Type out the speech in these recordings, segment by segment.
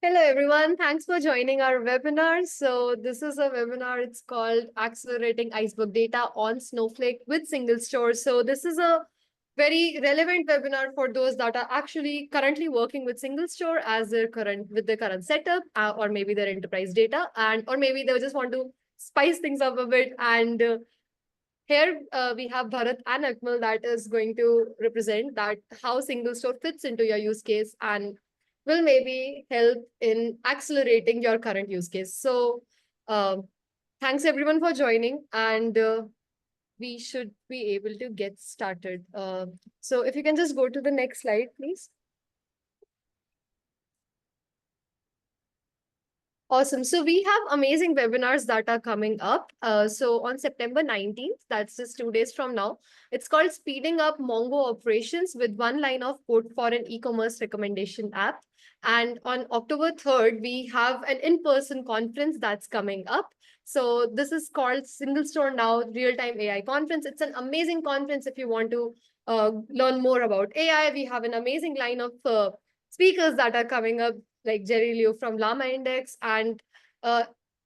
Hello, everyone. Thanks for joining our webinar. So this is a webinar. It's called Accelerating Iceberg Data on Snowflake with SingleStore. So this is a very relevant webinar for those that are actually currently working with SingleStore as their current setup, or maybe their enterprise data, or maybe they just want to spice things up a bit. And here we have Bharat and Akmal that is going to represent that how SingleStore fits into your use case and will maybe help in accelerating your current use case. So thanks everyone for joining, and we should be able to get started. So if you can just go to the next slide, please. Awesome. So we have amazing webinars that are coming up. So on September 19th, that's just 2 days from now, it's called Speeding Up Mongo Operations with One Line of Code for an E-commerce Recommendation App. And on October 3rd, we have an in-person conference that's coming up. So this is called SingleStore Now Real-Time AI Conference. It's an amazing conference if you want to learn more about AI. We have an amazing line of speakers that are coming up, like Jerry Liu from Llama Index. And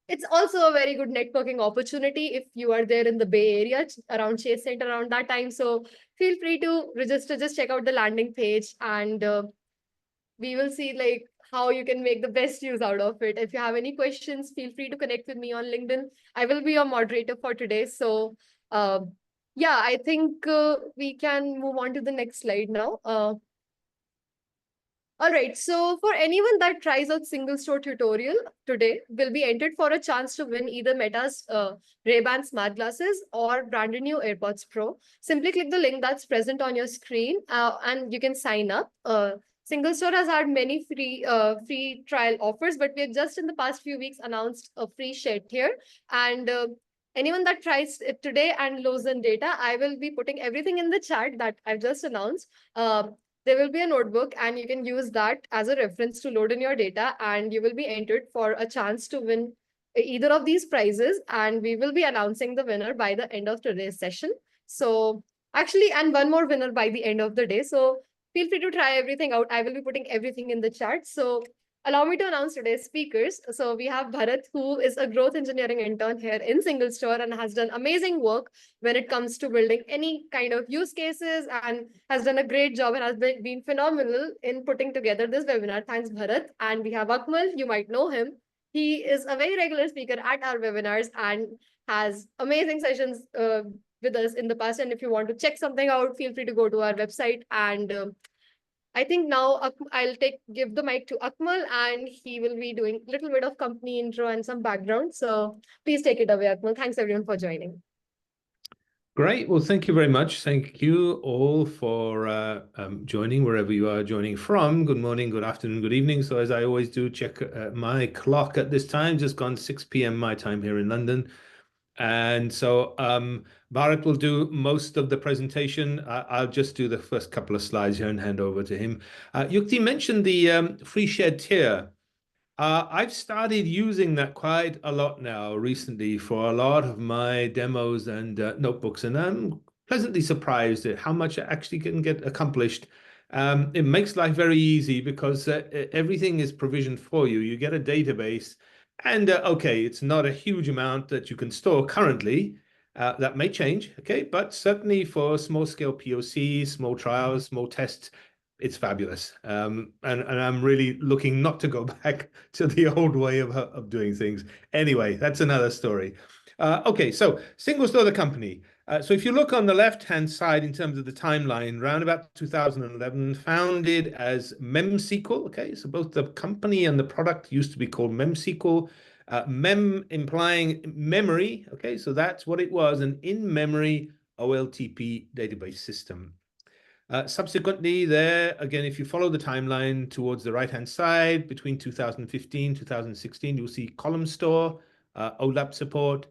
it's also a very good networking opportunity if you are there in the Bay Area around Chase Center around that time. So feel free to register, just check out the landing page, and we will see like how you can make the best use out of it. If you have any questions, feel free to connect with me on LinkedIn. I will be your moderator for today. So yeah, I think we can move on to the next slide now. All right, so for anyone that tries out SingleStore tutorial today will be entered for a chance to win either Meta's Ray-Ban smart glasses or brand new AirPods Pro. Simply click the link that's present on your screen and you can sign up. SingleStore has had many free trial offers, but we have just in the past few weeks announced a free shed here. And anyone that tries it today and loads in data, I will be putting everything in the chat that I've just announced. There will be a notebook and you can use that as a reference to load in your data, and you will be entered for a chance to win either of these prizes, and we will be announcing the winner by the end of today's session. So actually, and one more winner by the end of the day. So feel free to try everything out. I will be putting everything in the chat. So allow me to announce today's speakers. So we have Bharat, who is a growth engineering intern here in SingleStore and has done amazing work when it comes to building any kind of use cases, and has done a great job and has been phenomenal in putting together this webinar. Thanks, Bharat. And we have Akmal. You might know him. He is a very regular speaker at our webinars and has amazing sessions with us in the past. And if you want to check something out, feel free to go to our website. And I think now I'll give the mic to Akmal, and he will be doing a little bit of company intro and some background. So please take it away, Akmal. Thanks everyone for joining. Great. Well, thank you very much. Thank you all for joining wherever you are joining from. Good morning, good afternoon, good evening. So as I always do, check my clock at this time, just gone 6 p.m. my time here in London. And so Bharat will do most of the presentation. I'll just do the first couple of slides here and hand over to him. Yukti mentioned the free shared tier. I've started using that quite a lot now recently for a lot of my demos and notebooks, and I'm pleasantly surprised at how much I actually can get accomplished. It makes life very easy because everything is provisioned for you. You get a database, and okay, it's not a huge amount that you can store currently. That may change, okay, but certainly for small scale POCs, small trials, small tests, it's fabulous. And I'm really looking not to go back to the old way of doing things. Anyway, that's another story. Okay, so SingleStore, the company. So if you look on the left-hand side in terms of the timeline, around about 2011, founded as MemSQL. Okay, so both the company and the product used to be called MemSQL. Mem implying memory. Okay, so that's what it was, an in-memory OLTP database system. Subsequently, there, again, if you follow the timeline towards the right-hand side, between 2015, 2016, you'll see column store, OLAP support,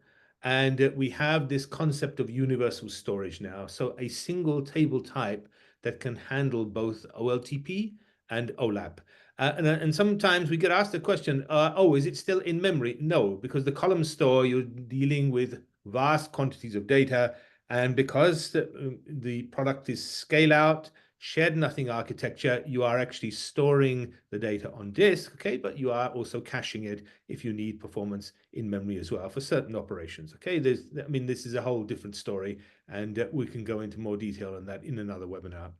and we have this concept of universal storage now. So a single table type that can handle both OLTP and OLAP. And sometimes we get asked the question, oh, is it still in memory? No, because the column store, you're dealing with vast quantities of data. And because the product is scale out, shared nothing architecture. You are actually storing the data on disk, okay, but you are also caching it if you need performance in memory as well for certain operations, okay. I mean, this is a whole different story, and we can go into more detail on that in another webinar.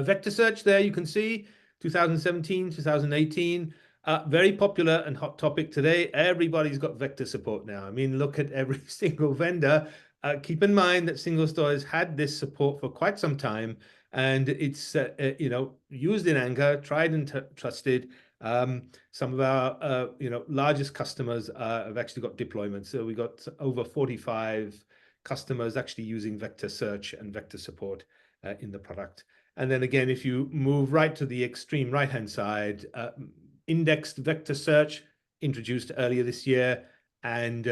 Vector search there, you can see 2017, 2018, very popular and hot topic today. Everybody's got vector support now. I mean, look at every single vendor. Keep in mind that SingleStore has had this support for quite some time, and it's used in anger, tried and trusted. Some of our largest customers have actually got deployments. So we got over 45 customers actually using vector search and vector support in the product. And then again, if you move right to the extreme right-hand side, indexed vector search introduced earlier this year, and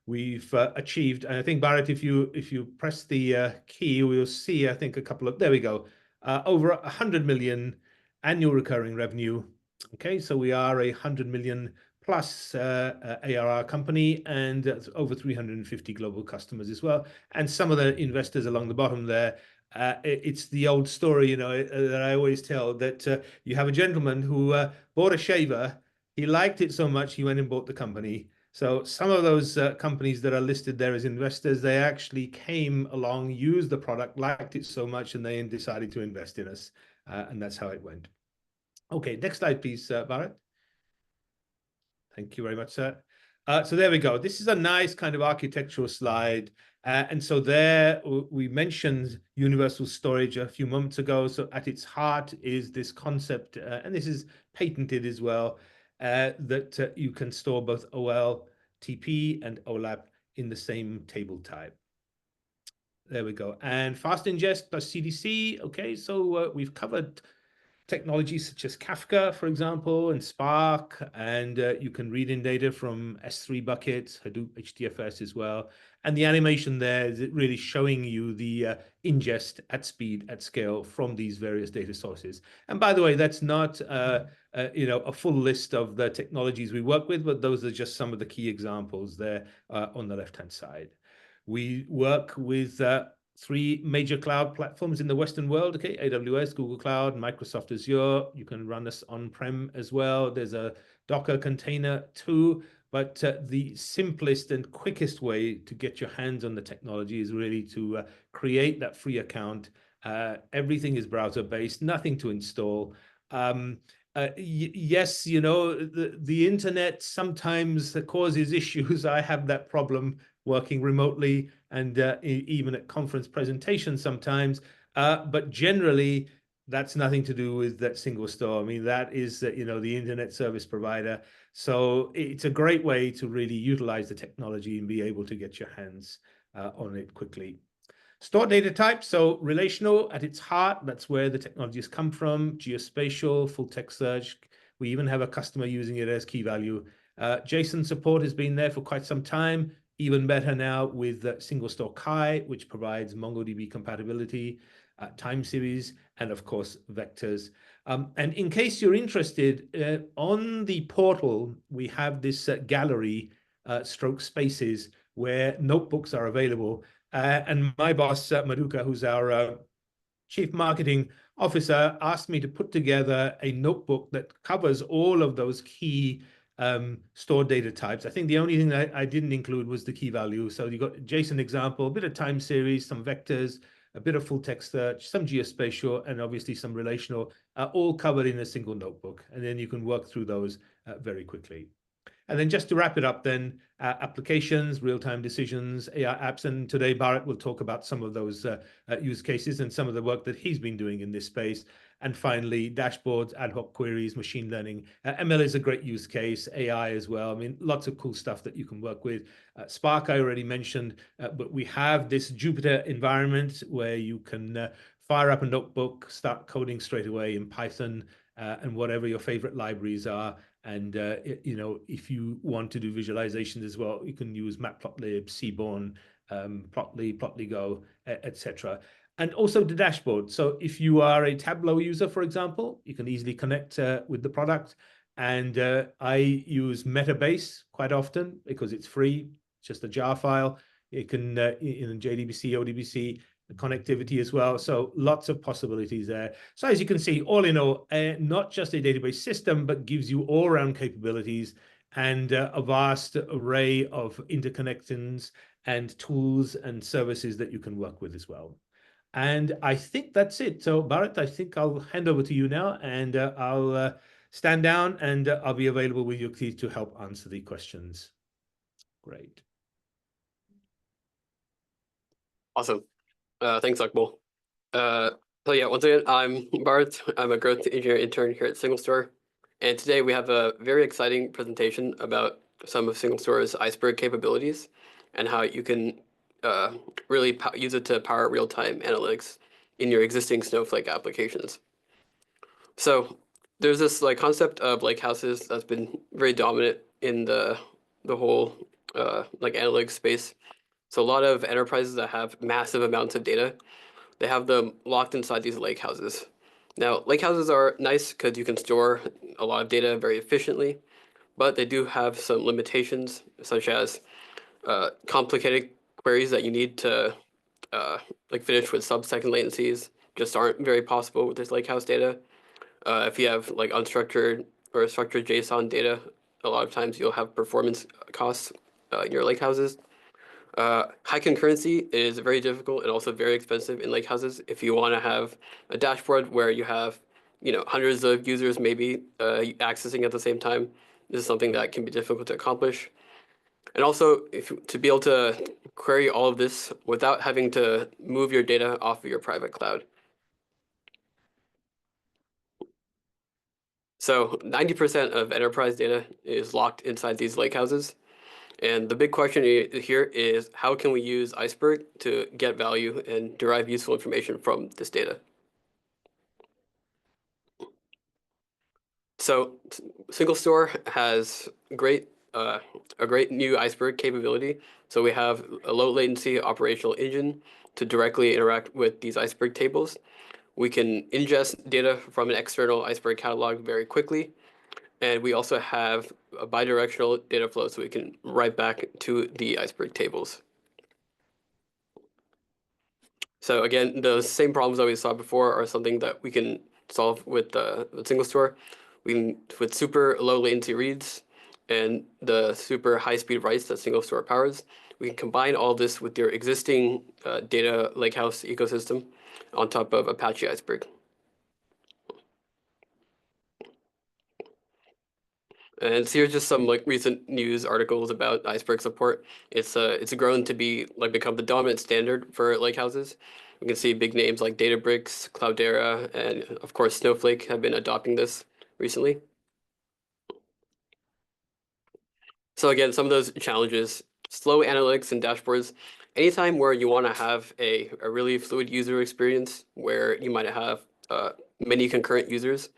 we've achieved. And I think, Bharat, if you press the key, we'll see. I think a couple of, there we go, over 100 million annual recurring revenue. Okay, so we are a 100 million plus ARR company, and over 350 global customers as well. And some of the investors along the bottom there. It's the old story, that I always tell, that you have a gentleman who bought a shaver. He liked it so much, he went and bought the company. So some of those companies that are listed there as investors, they actually came along, used the product, liked it so much, and they decided to invest in us. And that's how it went. Okay, next slide, please, Bharat. Thank you very much, sir. So there we go. This is a nice kind of architectural slide. And so there we mentioned universal storage a few moments ago. So at its heart is this concept, and this is patented as well, that you can store both OLTP and OLAP in the same table type. There we go. And fast ingest plus CDC. Okay, so we've covered technologies such as Kafka, for example, and Spark, and you can read in data from S3 buckets, Hadoop HDFS as well. And the animation there is really showing you the ingest at speed, at scale from these various data sources. And by the way, that's not a full list of the technologies we work with, but those are just some of the key examples there on the left-hand side. We work with 3 major cloud platforms in the Western world, okay? AWS, Google Cloud, Microsoft Azure. You can run this on-prem as well. There's a Docker container too, but the simplest and quickest way to get your hands on the technology is really to create that free account. Everything is browser-based, nothing to install. Yes, the internet sometimes causes issues. I have that problem working remotely and even at conference presentations sometimes. But generally, that's nothing to do with that SingleStore. I mean, that is the internet service provider. So it's a great way to really utilize the technology and be able to get your hands on it quickly. Store data type, so relational at its heart, that's where the technologies come from. Geospatial, full text search. We even have a customer using it as key value. JSON support has been there for quite some time. Even better now with SingleStore Kai, which provides MongoDB compatibility, time series, and of course, vectors. And in case you're interested, on the portal, we have this gallery stroke spaces where notebooks are available. And my boss, Madhuka, who's our chief marketing officer, asked me to put together a notebook that covers all of those key stored data types. I think the only thing that I didn't include was the key value. So you got JSON example, a bit of time series, some vectors, a bit of full text search, some geospatial, and obviously some relational, all covered in a single notebook. And then you can work through those very quickly. And then just to wrap it up then, applications, real-time decisions, AI apps, and today Bharat will talk about some of those use cases and some of the work that he's been doing in this space. And finally, dashboards, ad hoc queries, machine learning. ML is a great use case, AI as well. I mean, lots of cool stuff that you can work with. Spark, I already mentioned, but we have this Jupyter environment where you can fire up a notebook, start coding straight away in Python and whatever your favorite libraries are. And, if you want to do visualizations as well, you can use Matplotlib, Seaborn, Plotly, Plotlygo, etc. And also the dashboard. So if you are a Tableau user, for example, you can easily connect with the product. And I use Metabase quite often because it's free, it's just a jar file. You can, in JDBC, ODBC, connectivity as well. So lots of possibilities there. So as you can see, all in all, not just a database system, but gives you all-around capabilities and a vast array of interconnections and tools and services that you can work with as well. And I think that's it. So Bharat, I think I'll hand over to you now, and I'll stand down, and I'll be available with Yukti to help answer the questions. Great. Awesome. Thanks, Akmal. So yeah, once again, I'm Bharat. I'm a growth engineer intern here at SingleStore. And today we have a very exciting presentation about some of SingleStore's Iceberg capabilities and how you can really use it to power real-time analytics in your existing Snowflake applications. So there's this like concept of lake houses that's been very dominant in the whole like analytics space. So a lot of enterprises that have massive amounts of data, they have them locked inside these lake houses. Now, lake houses are nice because you can store a lot of data very efficiently, but they do have some limitations, such as complicated queries that you need to like finish with sub-second latencies just aren't very possible with this lakehouse data. If you have like unstructured or structured JSON data, a lot of times you'll have performance costs in your lakehouses. High concurrency is very difficult and also very expensive in lakehouses. If you want to have a dashboard where you have, you know, hundreds of users maybe accessing at the same time, this is something that can be difficult to accomplish. And also, to be able to query all of this without having to move your data off of your private cloud. So 90% of enterprise data is locked inside these lakehouses. And the big question here is, how can we use Iceberg to get value and derive useful information from this data? So SingleStore has a great new Iceberg capability. So we have a low latency operational engine to directly interact with these Iceberg tables. We can ingest data from an external Iceberg catalog very quickly. And we also have a bidirectional data flow, so we can write back to the Iceberg tables. So again, the same problems that we saw before are something that we can solve with SingleStore. We can, with super low latency reads and the super high speed writes that SingleStore powers, we can combine all this with your existing data lakehouse ecosystem on top of Apache Iceberg. And so here's just some like recent news articles about Iceberg support. It's grown to be like become the dominant standard for lakehouses. We can see big names like Databricks, Cloudera, and of course Snowflake have been adopting this recently. So again, some of those challenges: slow analytics and dashboards. Anytime where you want to have a really fluid user experience, where you might have many concurrent users,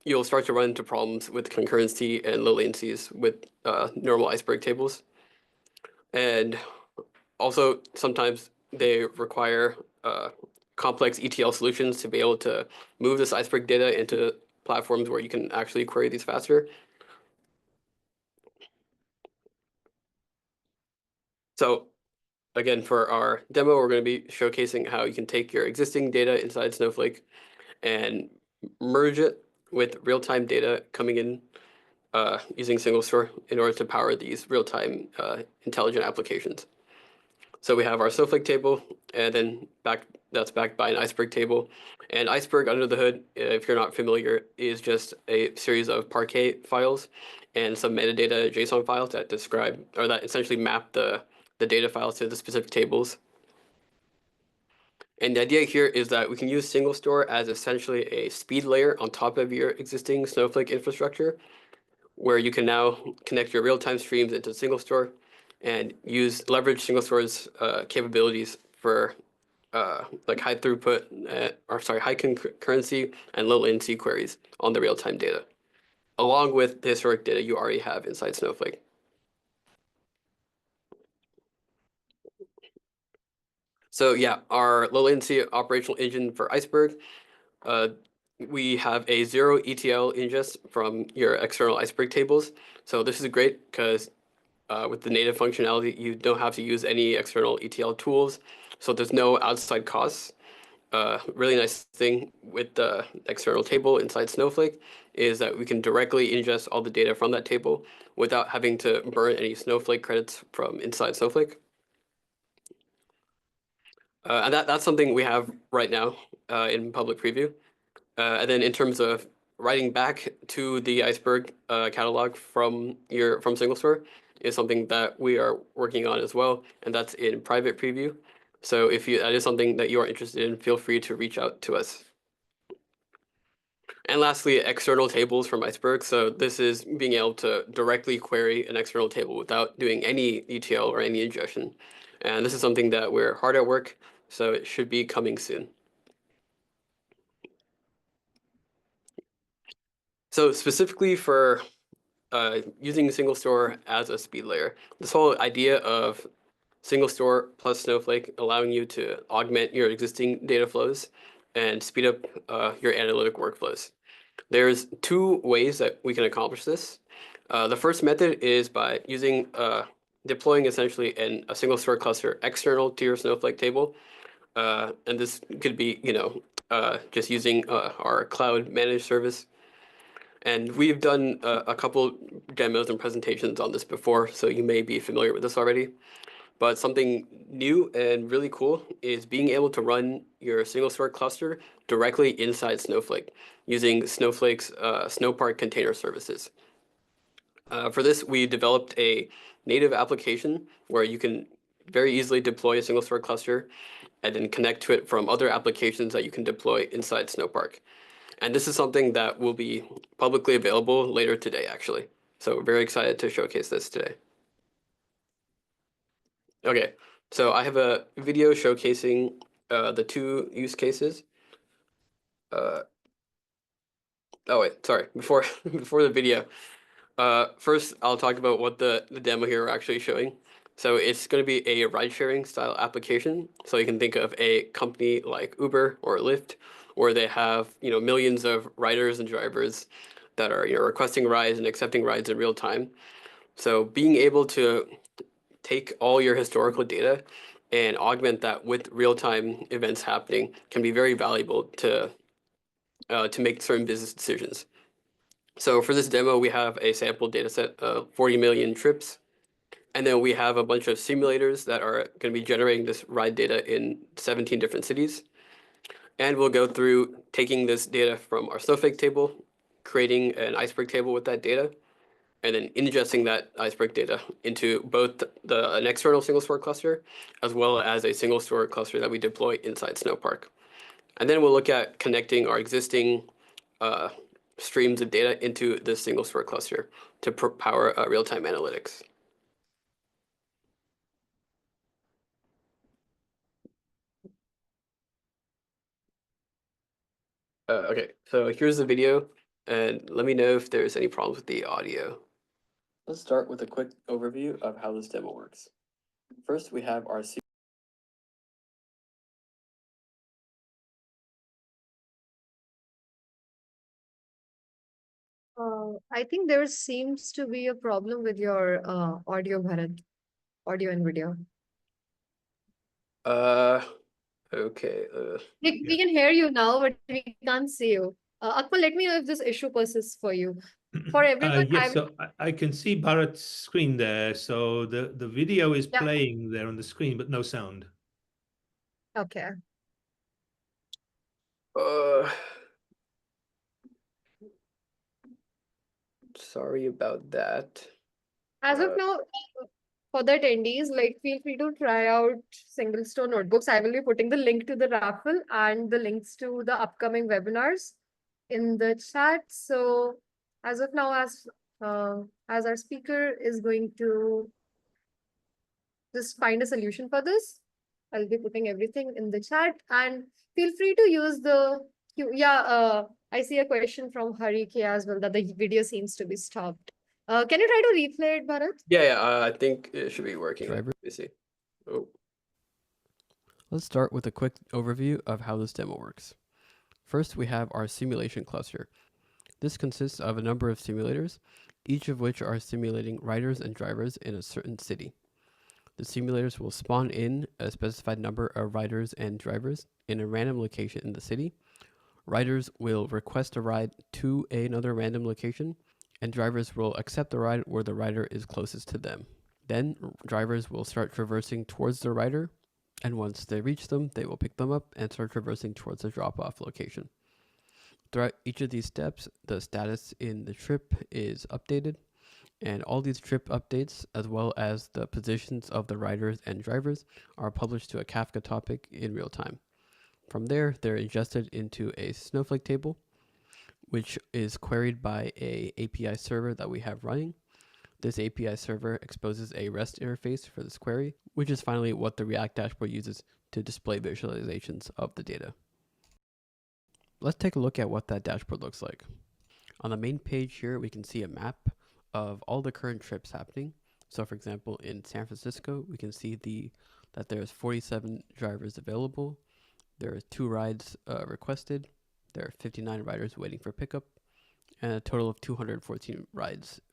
you'll start to run into problems with concurrency and low latencies with normal Iceberg tables. And also, sometimes they require complex ETL solutions to be able to move this Iceberg data into platforms where you can actually query these faster. So again, for our demo, we're going to be showcasing how you can take your existing data inside Snowflake and merge it with real-time data coming in using SingleStore in order to power these real-time intelligent applications. So we have our Snowflake table, and then that's backed by an Iceberg table. And Iceberg, under the hood, if you're not familiar, is just a series of Parquet files and some metadata JSON files that describe, or that essentially map the data files to the specific tables. And the idea here is that we can use SingleStore as essentially a speed layer on top of your existing Snowflake infrastructure, where you can now connect your real-time streams into SingleStore and leverage SingleStore's capabilities for like high throughput, high concurrency and low latency queries on the real-time data, along with the historic data you already have inside Snowflake. So yeah, our low latency operational engine for Iceberg, we have a 0 ETL ingest from your external Iceberg tables. So this is great because with the native functionality, you don't have to use any external ETL tools. so there's no outside costs. Really nice thing with the external table inside Snowflake is that we can directly ingest all the data from that table without having to burn any Snowflake credits from inside Snowflake. And that's something we have right now in public preview. And then in terms of writing back to the Iceberg catalog from SingleStore is something that we are working on as well, and that's in private preview. So if that is something that you are interested in, feel free to reach out to us. And lastly, external tables from Iceberg. So this is being able to directly query an external table without doing any ETL or any ingestion. And this is something that we're hard at work, so it should be coming soon. So specifically for using SingleStore as a speed layer, this whole idea of SingleStore plus Snowflake allowing you to augment your existing data flows and speed up your analytic workflows. There's two ways that we can accomplish this. The first method is by using deploying essentially a SingleStore cluster external to your Snowflake table. And this could be, just using our cloud managed service. And we've done a couple demos and presentations on this before, so you may be familiar with this already. But something new and really cool is being able to run your SingleStore cluster directly inside Snowflake using Snowflake's Snowpark container services. For this, we developed a native application where you can very easily deploy a SingleStore cluster and then connect to it from other applications that you can deploy inside Snowpark. And this is something that will be publicly available later today, actually. So we're very excited to showcase this today. Okay, so I have a video showcasing the two use cases. Oh wait, sorry, before the video. First, I'll talk about what the demo here are actually showing. So it's going to be a ride-sharing style application. So you can think of a company like Uber or Lyft, where they have millions of riders and drivers that are requesting rides and accepting rides in real time. So being able to take all your historical data and augment that with real-time events happening can be very valuable to make certain business decisions. So for this demo, we have a sample data set of 40 million trips. And then we have a bunch of simulators that are going to be generating this ride data in 17 different cities. And we'll go through taking this data from our Snowflake table, creating an Iceberg table with that data, and then ingesting that Iceberg data into both an external SingleStore cluster, as well as a SingleStore cluster that we deploy inside Snowpark. And then we'll look at connecting our existing streams of data into this SingleStore cluster to power real-time analytics. Okay, so here's the video, and let me know if there's any problems with the audio. Let's start with a quick overview of how this demo works. First, we have our I think there seems to be a problem with your audio, Bharat. Audio and video. Okay. We can hear you now, but we can't see you. Akmal, let me know if this issue persists for you. For everyone, Yes, so I can see Bharat's screen there. So the video is Yeah. playing there on the screen, but no sound. Okay. Sorry about that. As of now, for the attendees, feel free to try out SingleStore notebooks. I will be putting the link to the raffle and the links to the upcoming webinars in the chat. So as of now, as our speaker is going to just find a solution for this, I'll be putting everything in the chat, and feel free to use the I see a question from Hari K as well that the video seems to be stopped. Can you try to replay it, Bharat? Yeah, I think it should be working. Let me see. Oh. Let's start with a quick overview of how this demo works. First, we have our simulation cluster. This consists of a number of simulators, each of which are simulating riders and drivers in a certain city. The simulators will spawn in a specified number of riders and drivers in a random location in the city. Riders will request a ride to another random location, and drivers will accept the ride where the rider is closest to them. Then drivers will start traversing towards the rider, and once they reach them, they will pick them up and start traversing towards the drop-off location. Throughout each of these steps, the status in the trip is updated, and all these trip updates, as well as the positions of the riders and drivers, are published to a Kafka topic in real time. From there, they're ingested into a Snowflake table, which is queried by a API server that we have running. This API server exposes a REST interface for this query, which is finally what the React dashboard uses to display visualizations of the data. Let's take a look at what that dashboard looks like. On the main page here, we can see a map of all the current trips happening. So for example, in San Francisco, we can see that there's 47 drivers available. There are 2 rides requested. There are 59 riders waiting for pickup, and a total of 214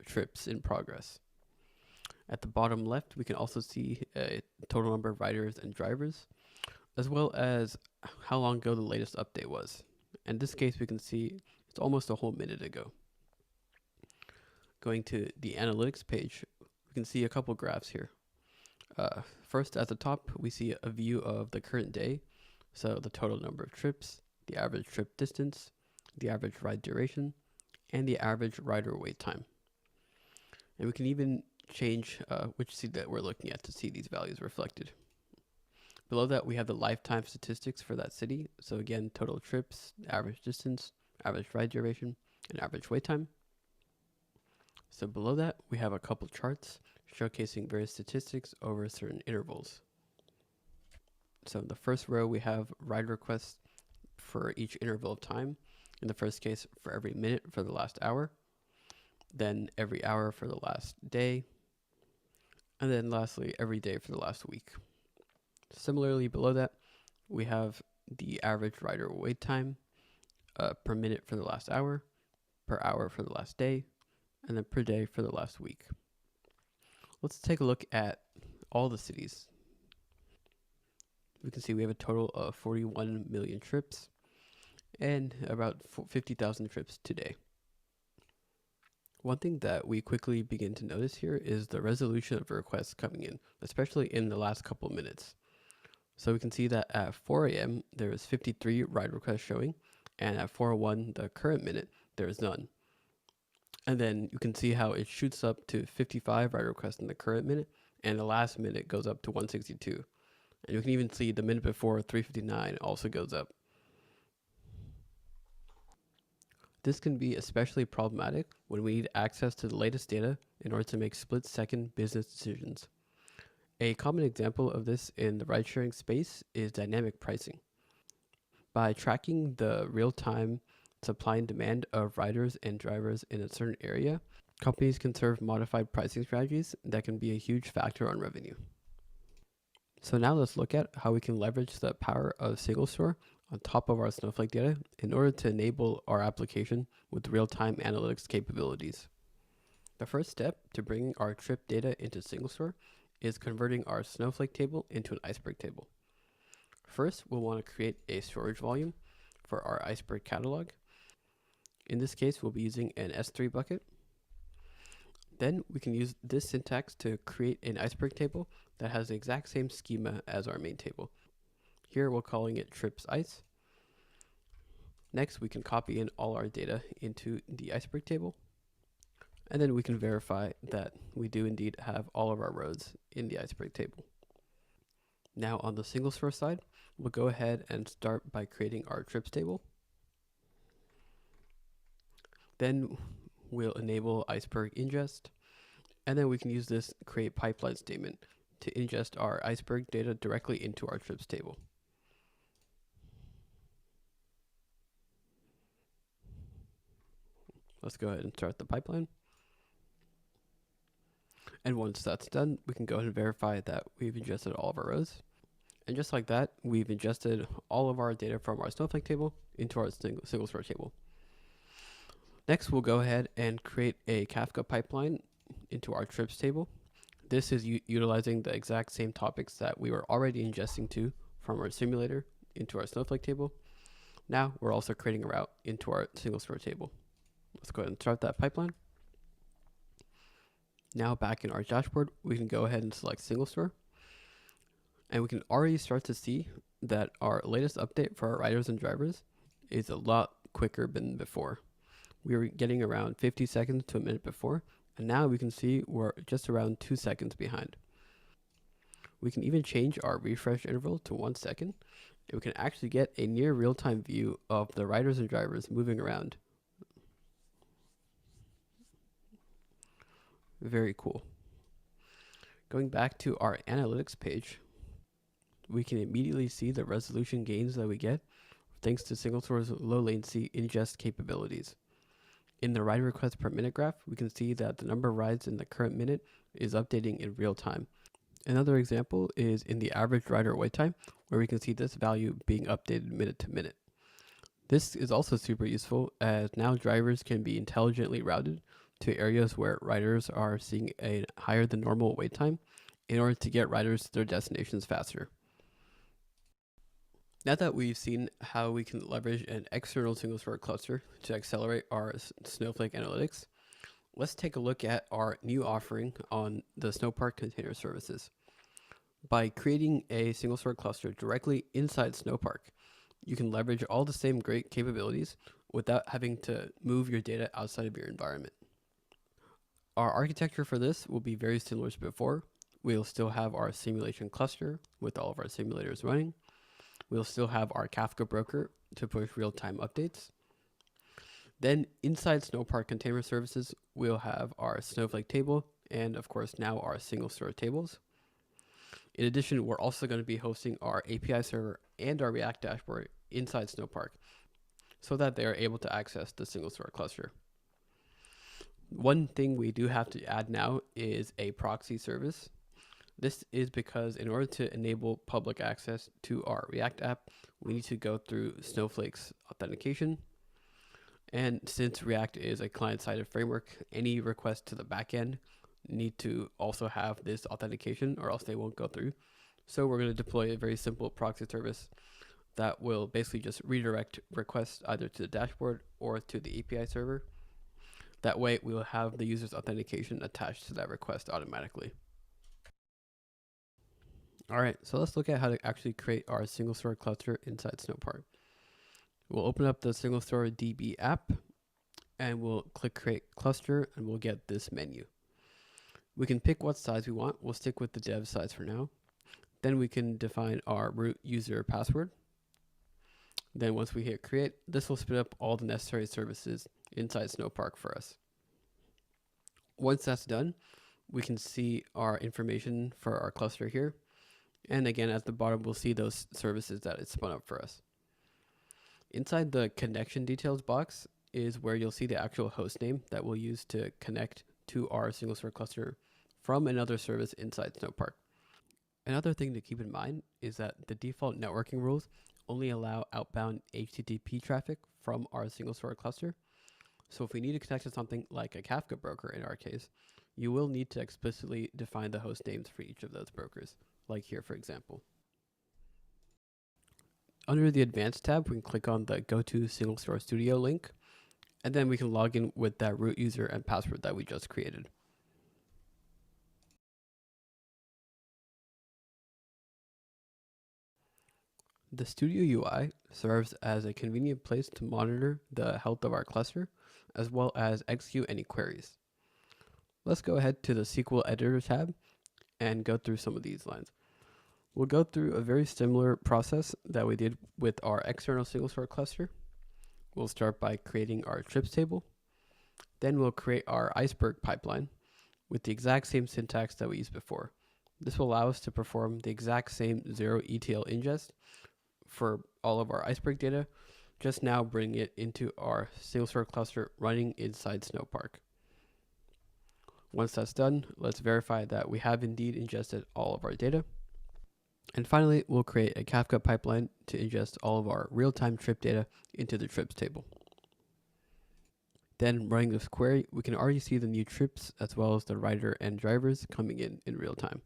trips in progress. At the bottom left, we can also see a total number of riders and drivers, as well as how long ago the latest update was. In this case, we can see it's almost a whole minute ago. Going to the analytics page, we can see a couple graphs here. First, at the top, we see a view of the current day. So the total number of trips, the average trip distance, the average ride duration, and the average rider wait time. And we can even change which city that we're looking at to see these values reflected. Below that, we have the lifetime statistics for that city. So again, total trips, average distance, average ride duration, and average wait time. So below that, we have a couple charts showcasing various statistics over certain intervals. So in the first row, we have ride requests for each interval of time. In the first case, for every minute for the last hour, then every hour for the last day, and then lastly, every day for the last week. Similarly, below that, we have the average rider wait time per minute for the last hour, per hour for the last day, and then per day for the last week. Let's take a look at all the cities. We can see we have a total of 41 million trips and about 50,000 trips today. One thing that we quickly begin to notice here is the resolution of requests coming in, especially in the last couple of minutes. So we can see that at 4 a.m. there is 53 ride requests showing, and at 4:01, the current minute, there is none. And then you can see how it shoots up to 55 ride requests in the current minute, and the last minute goes up to 162. And you can even see the minute before 3:59 also goes up. This can be especially problematic when we need access to the latest data in order to make split-second business decisions. A common example of this in the ride-sharing space is dynamic pricing. By tracking the real-time supply and demand of riders and drivers in a certain area, companies can serve modified pricing strategies that can be a huge factor on revenue. So now let's look at how we can leverage the power of SingleStore on top of our Snowflake data in order to enable our application with real-time analytics capabilities. The first step to bringing our trip data into SingleStore is converting our Snowflake table into an Iceberg table. First, we'll want to create a storage volume for our Iceberg catalog. In this case, we'll be using an S3 bucket. Then we can use this syntax to create an Iceberg table that has the exact same schema as our main table. Here we're calling it trips ice. Next, we can copy in all our data into the Iceberg table. And then we can verify that we do indeed have all of our rows in the Iceberg table. Now on the SingleStore side, we'll go ahead and start by creating our trips table. Then we'll enable Iceberg ingest, and then we can use this create pipeline statement to ingest our Iceberg data directly into our trips table. Let's go ahead and start the pipeline. And once that's done, we can go ahead and verify that we've ingested all of our rows. And just like that, we've ingested all of our data from our Snowflake table into our SingleStore table. Next, we'll go ahead and create a Kafka pipeline into our trips table. This is utilizing the exact same topics that we were already ingesting to from our simulator into our Snowflake table. Now we're also creating a route into our SingleStore table. Let's go ahead and start that pipeline. Now back in our dashboard, we can go ahead and select SingleStore. And we can already start to see that our latest update for our riders and drivers is a lot quicker than before. We were getting around 50 seconds to a minute before, and now we can see we're just around 2 seconds behind. We can even change our refresh interval to 1 second, and we can actually get a near real-time view of the riders and drivers moving around. Very cool. Going back to our analytics page, we can immediately see the resolution gains that we get thanks to SingleStore's low latency ingest capabilities. In the ride request per minute graph, we can see that the number of rides in the current minute is updating in real time. Another example is in the average rider wait time, where we can see this value being updated minute to minute. This is also super useful, as now drivers can be intelligently routed to areas where riders are seeing a higher than normal wait time in order to get riders to their destinations faster. Now that we've seen how we can leverage an external SingleStore cluster to accelerate our Snowflake analytics, let's take a look at our new offering on the Snowpark Container Services. By creating a SingleStore cluster directly inside Snowpark, you can leverage all the same great capabilities without having to move your data outside of your environment. Our architecture for this will be very similar to before. We'll still have our simulation cluster with all of our simulators running. We'll still have our Kafka broker to push real-time updates. Then inside Snowpark Container Services, we'll have our Snowflake table and of course now our SingleStore tables. In addition, we're also going to be hosting our API server and our React dashboard inside Snowpark so that they are able to access the SingleStore cluster. One thing we do have to add now is a proxy service. This is because in order to enable public access to our React app, we need to go through Snowflake's authentication. And since React is a client-sided framework, any requests to the backend need to also have this authentication or else they won't go through. So we're going to deploy a very simple proxy service that will basically just redirect requests either to the dashboard or to the API server. That way we will have the user's authentication attached to that request automatically. All right, so let's look at how to actually create our SingleStore cluster inside Snowpark. We'll open up the SingleStore DB app and we'll click create cluster and we'll get this menu. We can pick what size we want. We'll stick with the dev size for now. Then we can define our root user password. Then once we hit create, this will spin up all the necessary services inside Snowpark for us. Once that's done, we can see our information for our cluster here. And again, at the bottom, we'll see those services that it spun up for us. Inside the connection details box is where you'll see the actual host name that we'll use to connect to our SingleStore cluster from another service inside Snowpark. Another thing to keep in mind is that the default networking rules only allow outbound HTTP traffic from our SingleStore cluster. So if we need to connect to something like a Kafka broker in our case, you will need to explicitly define the host names for each of those brokers, like here, for example. Under the Advanced tab, we can click on the Go to SingleStore Studio link, and then we can log in with that root user and password that we just created. The Studio UI serves as a convenient place to monitor the health of our cluster, as well as execute any queries. Let's go ahead to the SQL Editor tab and go through some of these lines. We'll go through a very similar process that we did with our external SingleStore cluster. We'll start by creating our trips table. Then we'll create our Iceberg pipeline with the exact same syntax that we used before. This will allow us to perform the exact same 0 ETL ingest for all of our Iceberg data, just now bringing it into our SingleStore cluster running inside Snowpark. Once that's done, let's verify that we have indeed ingested all of our data. And finally, we'll create a Kafka pipeline to ingest all of our real-time trip data into the trips table. Then running this query, we can already see the new trips as well as the rider and drivers coming in real time.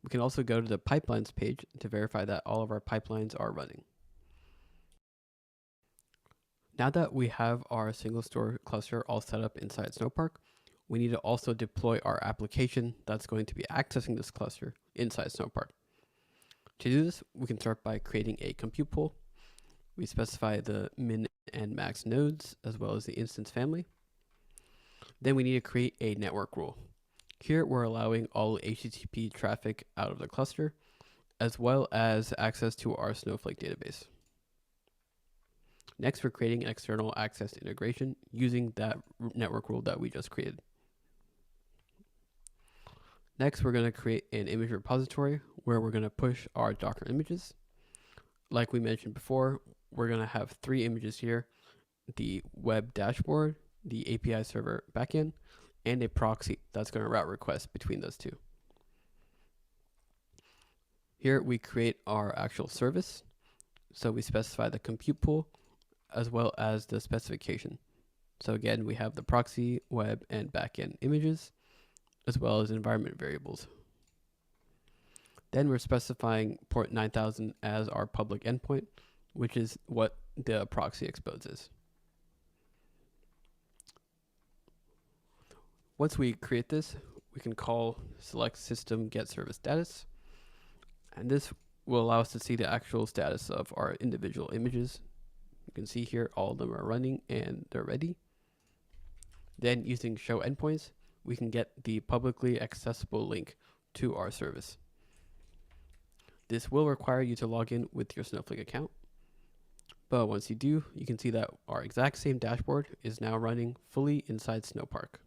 We can also go to the pipelines page to verify that all of our pipelines are running. Now that we have our SingleStore cluster all set up inside Snowpark, we need to also deploy our application that's going to be accessing this cluster inside Snowpark. To do this, we can start by creating a compute pool. We specify the min and max nodes as well as the instance family. Then we need to create a network rule. Here we're allowing all HTTP traffic out of the cluster, as well as access to our Snowflake database. Next, we're creating an external access integration using that network rule that we just created. Next, we're going to create an image repository where we're going to push our Docker images. Like we mentioned before, we're going to have 3 images here: the web dashboard, the API server backend, and a proxy that's going to route requests between those two. Here we create our actual service. So we specify the compute pool as well as the specification. So again, we have the proxy, web, and backend images, as well as environment variables. Then we're specifying port 9000 as our public endpoint, which is what the proxy exposes. Once we create this, we can call select system get service status, and this will allow us to see the actual status of our individual images. You can see here all of them are running and they're ready. Then using show endpoints, we can get the publicly accessible link to our service. This will require you to log in with your Snowflake account, but once you do, you can see that our exact same dashboard is now running fully inside Snowpark.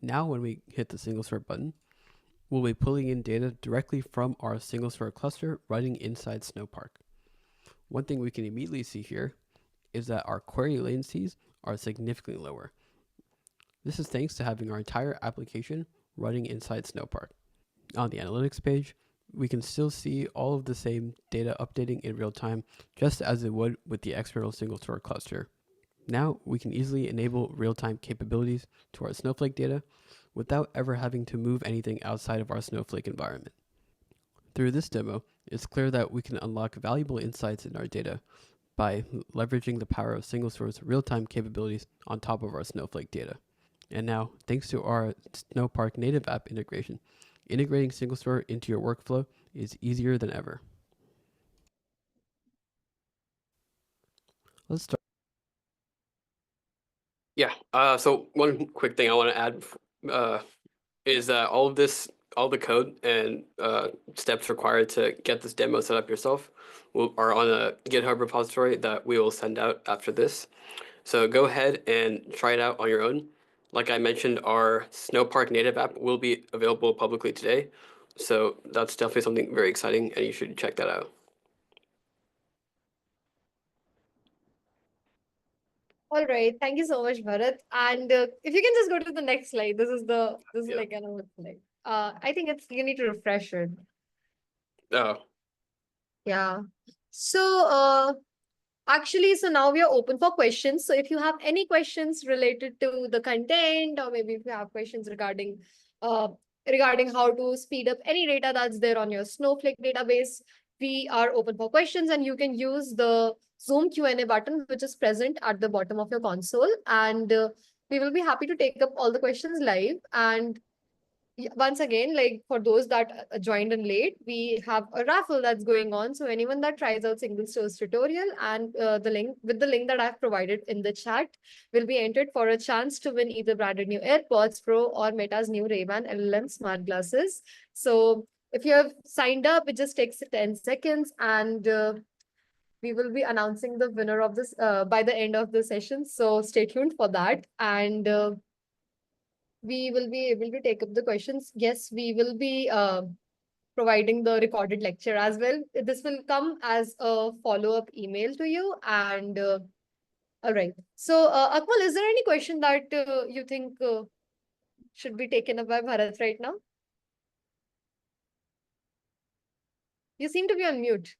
Now when we hit the SingleStore button, we'll be pulling in data directly from our SingleStore cluster running inside Snowpark. One thing we can immediately see here is that our query latencies are significantly lower. This is thanks to having our entire application running inside Snowpark. On the analytics page, we can still see all of the same data updating in real time, just as it would with the external SingleStore cluster. Now we can easily enable real-time capabilities to our Snowflake data without ever having to move anything outside of our Snowflake environment. Through this demo, it's clear that we can unlock valuable insights in our data by leveraging the power of SingleStore's real-time capabilities on top of our Snowflake data. And now, thanks to our Snowpark native app integration, integrating SingleStore into your workflow is easier than ever. Let's start. Yeah, so one quick thing I want to add is that all the code and steps required to get this demo set up yourself are on a GitHub repository that we will send out after this. So go ahead and try it out on your own. Like I mentioned, our Snowpark native app will be available publicly today. So that's definitely something very exciting, and you should check that out. All right, thank you so much, Bharat. And if you can just go to the next slide, this is Yeah. like another slide. I think you need to refresh it. Oh, Yeah. So actually, so now we are open for questions. So if you have any questions related to the content, or maybe if you have questions regarding how to speed up any data that's there on your Snowflake database, we are open for questions, and you can use the Zoom Q&A button, which is present at the bottom of your console. And we will be happy to take up all the questions live. And once again, like for those that joined in late, we have a raffle that's going on. So anyone that tries out SingleStore's tutorial and the link that I've provided in the chat will be entered for a chance to win either branded new AirPods Pro or Meta's new Ray-Ban LLM smart glasses. So if you have signed up, it just takes 10 seconds, and we will be announcing the winner of this by the end of the session. So stay tuned for that. And we will be able to take up the questions. Yes, we will be providing the recorded lecture as well. This will come as a follow-up email to you. And all right. So Akmal, is there any question that you think should be taken up by Bharat right now? You seem to be on mute.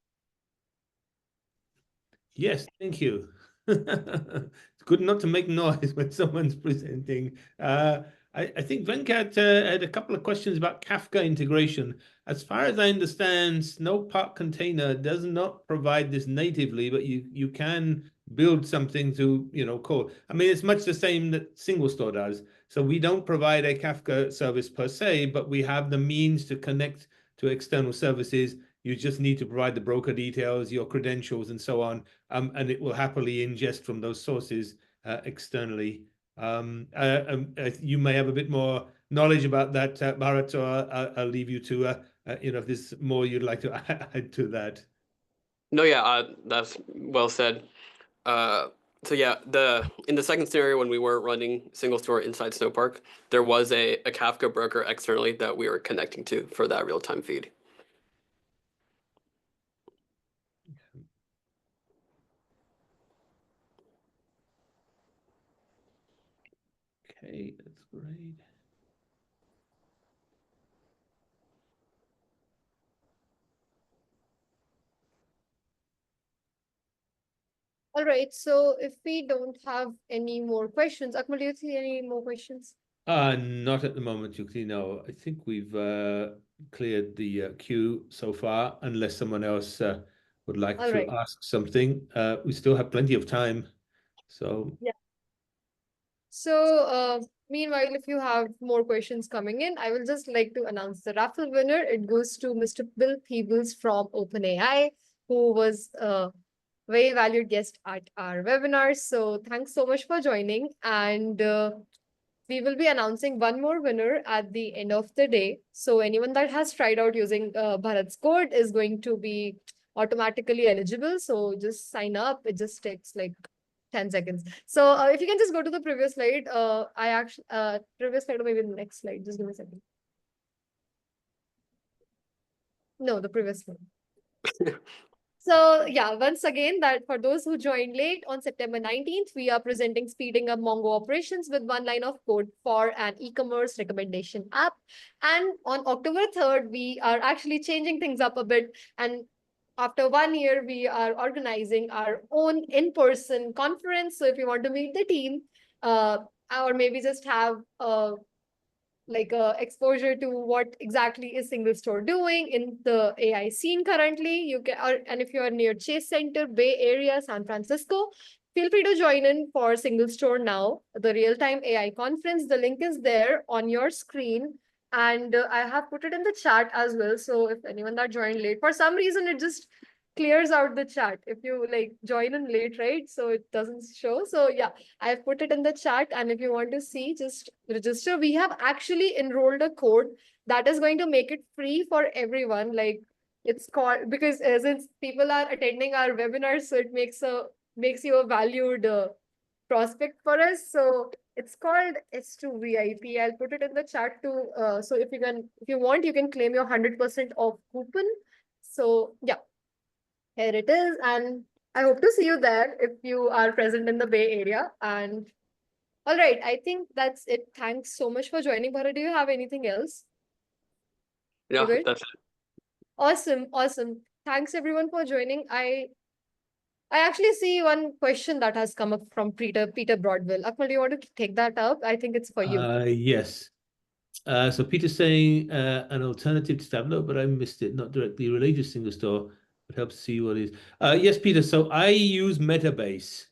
Yes, thank you. It's good not to make noise when someone's presenting. I think Venkat had a couple of questions about Kafka integration. As far as I understand, Snowpark Container does not provide this natively, but you can build something to, call. I mean, it's much the same that SingleStore does. So we don't provide a Kafka service per se, but we have the means to connect to external services. You just need to provide the broker details, your credentials, and so on, and it will happily ingest from those sources externally. You may have a bit more knowledge about that, Bharat, so I'll leave you to, if there's more you'd like to add to that. No, yeah, that's well said. So yeah, in the second scenario when we were running SingleStore inside Snowpark, there was a Kafka broker externally that we were connecting to for that real-time feed. Okay, that's great. All right. So if we don't have any more questions, Akmal, do you see any more questions? Not at the moment, Yukti. No, I think we've cleared the queue so far, unless someone else would like All to right. ask something. We still have plenty of time. So Yeah. So meanwhile, if you have more questions coming in, I will just like to announce the raffle winner. It goes to Mr. Bill Peebles from OpenAI, who was a very valued guest at our webinar. So thanks so much for joining. And we will be announcing one more winner at the end of the day. So anyone that has tried out using Bharat's code is going to be automatically eligible. So just sign up. It just takes like 10 seconds. So if you can just go to the previous slide, previous slide or maybe the next slide. Just give me a second. No, the previous one. So yeah, once again, that for those who joined late, on September 19th, we are presenting speeding up Mongo operations with one line of code for an e-commerce recommendation app. And on October 3rd, we are actually changing things up a bit. And after 1 year, we are organizing our own in-person conference. So if you want to meet the team, or maybe just have exposure to what exactly is SingleStore doing in the AI scene currently. You can, and if you are near Chase Center, Bay Area, San Francisco, feel free to join in for SingleStore Now, the real-time AI conference. The link is there on your screen. And I have put it in the chat as well. So if anyone that joined late, for some reason, it just clears out the chat if you like join in late, right? So it doesn't show. So yeah, I've put it in the chat, and if you want to see, just register. We have actually enrolled a code that is going to make it free for everyone. Like it's called, because since people are attending our webinars, so it makes you a valued prospect for us. So it's called S2 VIP. I'll put it in the chat too. So if you want, you can claim your 100% off coupon. So yeah, here it is. And I hope to see you there if you are present in the Bay Area. And all right, I think that's it. Thanks so much for joining, Bharat. Do you have anything else? Yeah, You good? that's it. Awesome, awesome. Thanks everyone for joining. I actually see one question that has come up from Peter Broadwell. Akmal, do you want to take that up? I think it's for you. yes. So Peter's saying an alternative to Tableau, but I missed it. Not directly related to SingleStore, but helps see what it is. Yes, Peter. So I use Metabase.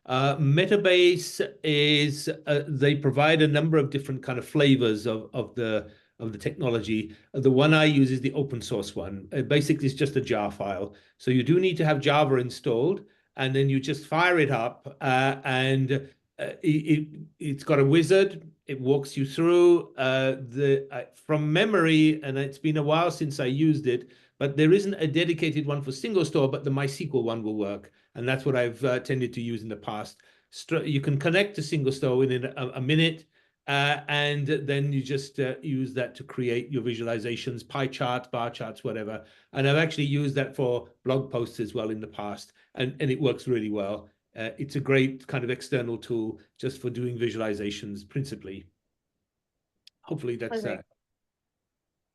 Metabase is they provide a number of different kind of flavors of the technology. The one I use is the open source one. Basically, it's just a jar file. So you do need to have Java installed, and then you just fire it up, and it's got a wizard. It walks you through from memory, and it's been a while since I used it, but there isn't a dedicated one for SingleStore, but the MySQL one will work. And that's what I've tended to use in the past. You can connect to SingleStore within a minute, and then you just use that to create your visualizations, pie charts, bar charts, whatever. And I've actually used that for blog posts as well in the past, and it works really well. It's a great kind of external tool just for doing visualizations principally. Hopefully that's All right.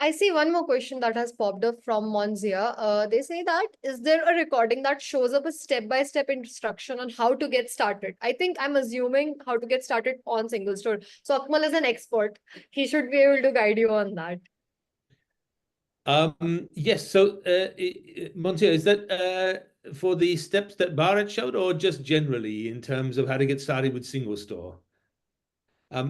I see one more question that has popped up from Monzia. They say that, is there a recording that shows up a step-by-step instruction on how to get started? I think I'm assuming how to get started on SingleStore. So Akmal is an expert. He should be able to guide you on that. Yes. So, Montia, is that for the steps that Bharat showed, or just generally in terms of how to get started with SingleStore?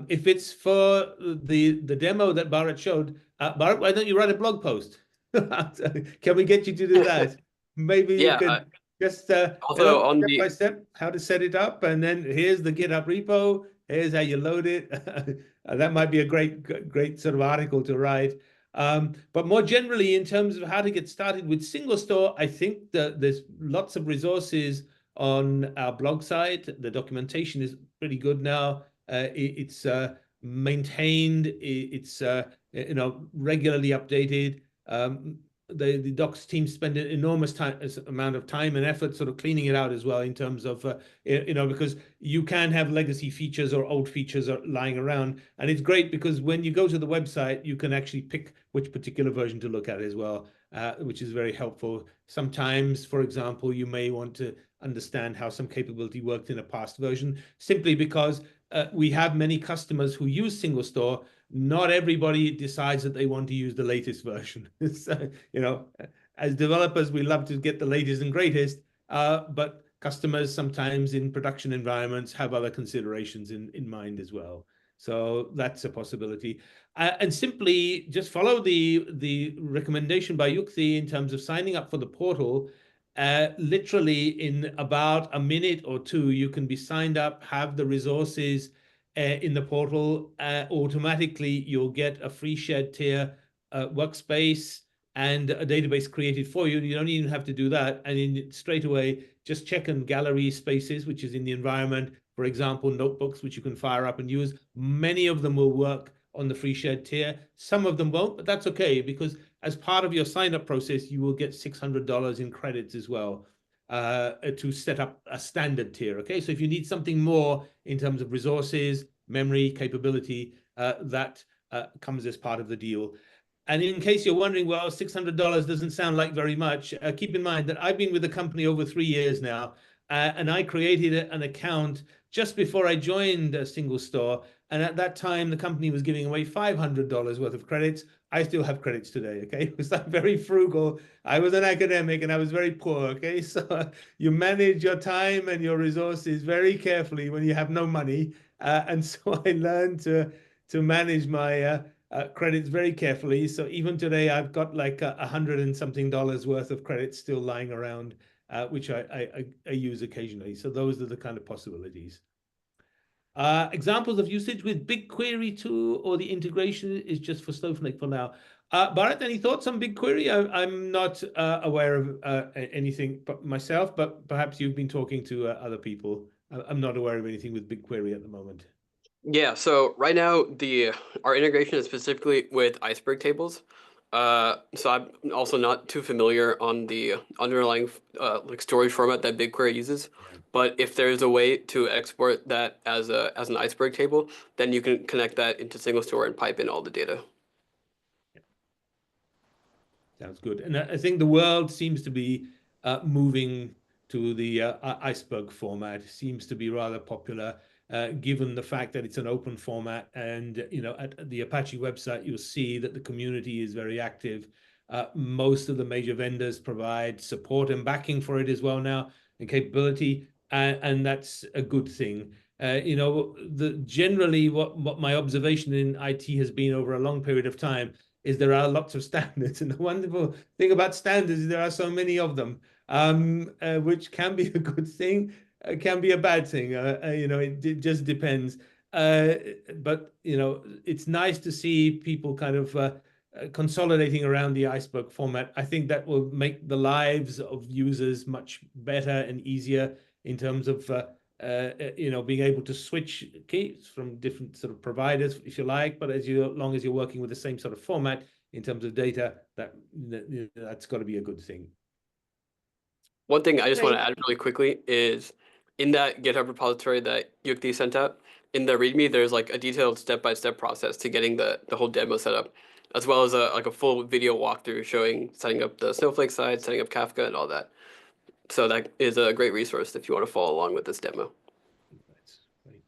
If it's for the demo that Bharat showed, Bharat, why don't you write a blog post? Can we get you to do that? Maybe you Yeah, could just also on step the by step how to set it up, and then here's the GitHub repo. Here's how you load it. That might be a great sort of article to write. But more generally, in terms of how to get started with SingleStore, I think that there's lots of resources on our blog site. The documentation is pretty good now. It's maintained. It's regularly updated. The docs team spend an enormous amount of time and effort sort of cleaning it out as well, in terms of because you can have legacy features or old features lying around, and it's great because when you go to the website, you can actually pick which particular version to look at as well, which is very helpful. Sometimes, for example, you may want to understand how some capability worked in a past version, simply because we have many customers who use SingleStore. Not everybody decides that they want to use the latest version. So, as developers, we love to get the latest and greatest, but customers sometimes in production environments have other considerations in mind as well. So that's a possibility. And simply just follow the recommendation by Yukti in terms of signing up for the portal. Literally in about a minute or two, you can be signed up, have the resources in the portal. Automatically, you'll get a free shared tier workspace and a database created for you. You don't even have to do that. And straight away, just check in gallery spaces, which is in the environment. For example, notebooks, which you can fire up and use. Many of them will work on the free shared tier. Some of them won't, but that's okay, because as part of your sign-up process, you will get $600 in credits as well to set up a standard tier. Okay, so if you need something more in terms of resources, memory, capability, that comes as part of the deal. And in case you're wondering, well, $600 doesn't sound like very much, keep in mind that I've been with the company over 3 years now, and I created an account just before I joined SingleStore. And at that time, the company was giving away $500 worth of credits. I still have credits today, okay? Because I'm very frugal. I was an academic and I was very poor, okay? So you manage your time and your resources very carefully when you have no money. And so I learned to manage my credits very carefully. So even today, I've got like $100 and something worth of credits still lying around, which I use occasionally. So those are the kind of possibilities. Examples of usage with BigQuery too, or the integration is just for Snowflake for now. Bharat, any thoughts on BigQuery? I'm not aware of anything myself, but perhaps you've been talking to other people. I'm not aware of anything with BigQuery at the moment. Yeah, so right now our integration is specifically with Iceberg tables. So I'm also not too familiar on the underlying like storage format that BigQuery uses. Yeah. But if there's a way to export that as an Iceberg table, then you can connect that into SingleStore and pipe in all the data. Sounds good. And I think the world seems to be moving to the Iceberg format. It seems to be rather popular, given the fact that it's an open format. And at the Apache website, you'll see that the community is very active. Most of the major vendors provide support and backing for it as well now, and capability, and that's a good thing. Generally, what my observation in IT has been over a long period of time is there are lots of standards, and the wonderful thing about standards is there are so many of them, which can be a good thing, can be a bad thing. It just depends. But it's nice to see people kind of consolidating around the Iceberg format. I think that will make the lives of users much better and easier in terms of being able to switch keys from different sort of providers, if you like, but long as you're working with the same sort of format in terms of data, that's got to be a good thing. One thing I just want to Right. add really quickly is in that GitHub repository that Yukti sent out, in the README, there's like a detailed step-by-step process to getting the whole demo set up. as well as a full video walkthrough showing setting up the Snowflake side, setting up Kafka, and all that. So that is a great resource if you want to follow along with this demo. That's great.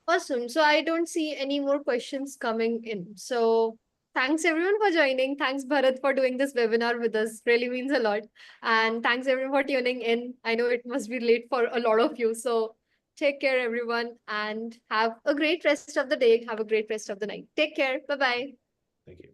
Awesome. So I don't see any more questions coming in. So thanks everyone for joining. Thanks Bharat for doing this webinar with us. Really means a lot. And thanks everyone for tuning in. I know it must be late for a lot of you. So take care everyone and have a great rest of the day. Have a great rest of the night. Take care. Bye-bye. Thank you.